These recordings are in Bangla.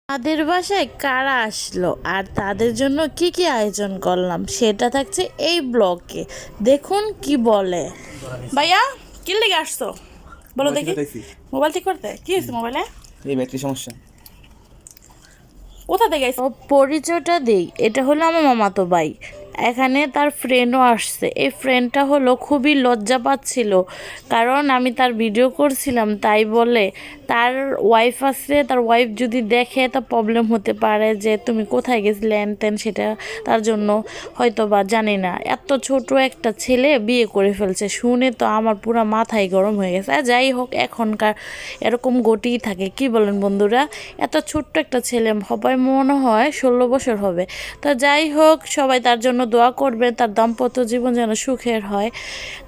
তাদের বাসায় কারা আসলো আর তাদের জন্য কি কি আয়োজন করলাম সেটা থাকছে এই ব্লগে। দেখুন কি বলে। ভাইয়া কি লেগে আসছো বলো দেখি। মোবাইল ঠিক করতে কি হয়েছে মোবাইলে? এই ব্যাটারি সমস্যা। কোথা থেকে পরিচয়টা দেই, এটা হলো আমার মামাতো ভাই। এখানে তার ফ্রেন্ডও আসছে। এই ফ্রেন্ডটা হলো খুবই লজ্জা পাচ্ছিল, কারণ আমি তার ভিডিও করছিলাম, তাই বলে তার ওয়াইফ আছে, তার ওয়াইফ যদি দেখে তা প্রবলেম হতে পারে যে তুমি কোথায় গেছিলে তেন, সেটা তার জন্য হয়তো বা জানি না। এত ছোট একটা ছেলে বিয়ে করে ফেলছে শুনে তো আমার পুরো মাথায় গরম হয়ে গেছে। যাই হোক, এখনকার এরকম গটিই থাকে, কি বলেন বন্ধুরা? এত ছোট্ট একটা ছেলে, সবাই মনে হয় 16 বছর হবে। তো যাই হোক, সবাই তার জন্য দোয়া করবে, তার দাম্পত্য জীবন যেন সুখের হয়।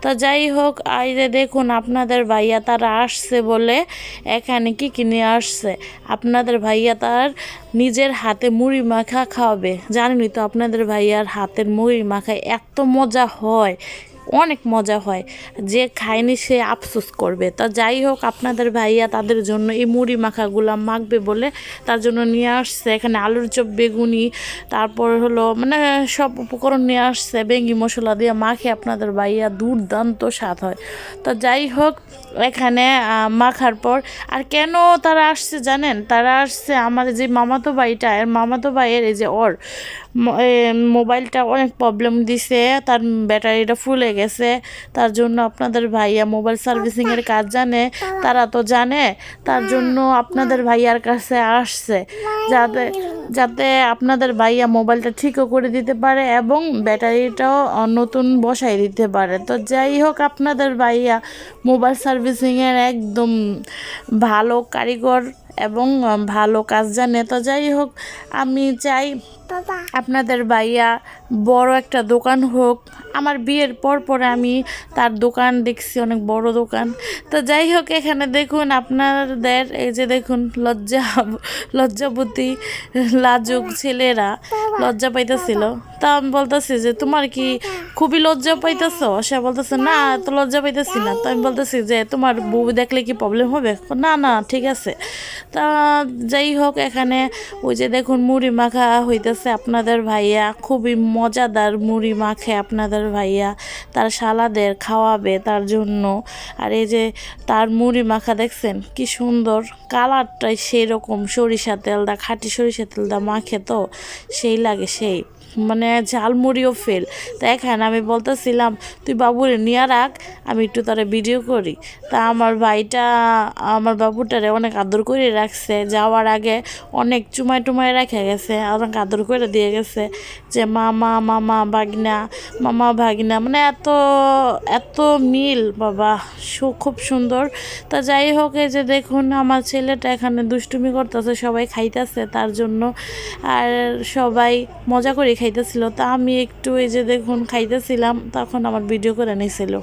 তো যাই হোক, আইরে দেখুন আপনাদের ভাইয়া তারা আসছে বলে এখানে কি কিনে আসছে। আপনাদের ভাইয়া তার নিজের হাতে মুড়ি মাখা খাওয়াবে। জানেনই তো আপনাদের ভাইয়ার হাতের মুড়ি মাখায় এত মজা হয়, অনেক মজা হয়, যে খায়নি সে আফসোস করবে। তা যাই হোক, আপনাদের ভাইয়া তাদের জন্য এই মুড়ি মাখাগুলো মাখবে বলে তার জন্য নিয়ে আসছে এখানে আলুর চপ, বেগুনি, তারপর হলো মানে সব উপকরণ নিয়ে আসছে। বেঙ্গি মশলা দিয়ে মাখে আপনাদের ভাইয়া দুর্দান্ত স্বাদ হয়। তো যাই হোক, এখানে মাখার পর আর কেন তারা আসছে জানেন? তারা আসছে আমার যে মামাতো ভাইটা, এর মামাতো ভাইয়ের এই যে ওর মোবাইলটা অনেক প্রবলেম দিছে, তার ব্যাটারিটা ফুলে গেছে। তার জন্য আপনাদের ভাইয়া মোবাইল সার্ভিসিংয়ের কাজ জানে, তারা তো জানে, তার জন্য আপনাদের ভাইয়ার কাছে আসছে যাতে যাতে আপনাদের ভাইয়া মোবাইলটা ঠিকও করে দিতে পারে এবং ব্যাটারিটাও নতুন বসাই দিতে পারে। তো যাই হোক, আপনাদের ভাইয়া মোবাইল সার্ভিসিংয়ের একদম ভালো কারিগর এবং ভালো কাজ জানে। তো যাই হোক, আমি চাই আপনাদের ভাইয়া বড় একটা দোকান হোক। আমার বিয়ের পরে আমি তার দোকান দেখছি, অনেক বড় দোকান। তো যাই হোক, এখানে দেখুন আপনাদের এই যে দেখুন লজ্জাবতী লাজুক ছেলেরা লজ্জা পাইতেছিল। তা আমি বলতেছি যে তোমার কি খুবই লজ্জা পাইতেছ? সে বলতেছে না, তো লজ্জা পাইতেছি না। তো আমি বলতেছি যে তোমার বউ দেখলে কি প্রবলেম হবে? না না, ঠিক আছে। তা যাই হোক, এখানে ওই যে দেখুন মুড়ি মাখা হইতেছে। আপনাদের ভাইয়া খুবই মজাদার মুড়ি মাখে আপনাদের ভাইয়া, তার শালাদের খাওয়াবে তার জন্য। আর এই যে তার মুড়ি মাখা দেখছেন কি সুন্দর, কালারটাই সেই রকম, সরিষা তেলদা, খাঁটি সরিষা তেলদা মাখে তো সেই লাগে, সেই মানে ঝালমুড়িও ফেল। তা এখানে আমি বলতেছিলাম তুই বাবুরে নিয়ে রাখ, আমি একটু তারা ভিডিও করি। তা আমার ভাইটা আমার বাবুটারে অনেক আদর করে রাখছে, যাওয়ার আগে অনেক চুমাই টুমাই রেখে গেছে, অনেক আদর করে দিয়ে গেছে যে মামা মামা ভাগনা, মামা ভাগনা, মানে এত এত মিল বাবা, খুব সুন্দর। তা যাই হোক, এই যে দেখুন আমার ছেলেটা এখানে দুষ্টুমি করতেছে, সবাই খাইতেছে তার জন্য, আর সবাই মজা করে খাইতেছিল। তা আমি একটু এই যে দেখুন খাইতেছিলাম, তখন আমার ভিডিও করে নিয়েছিল।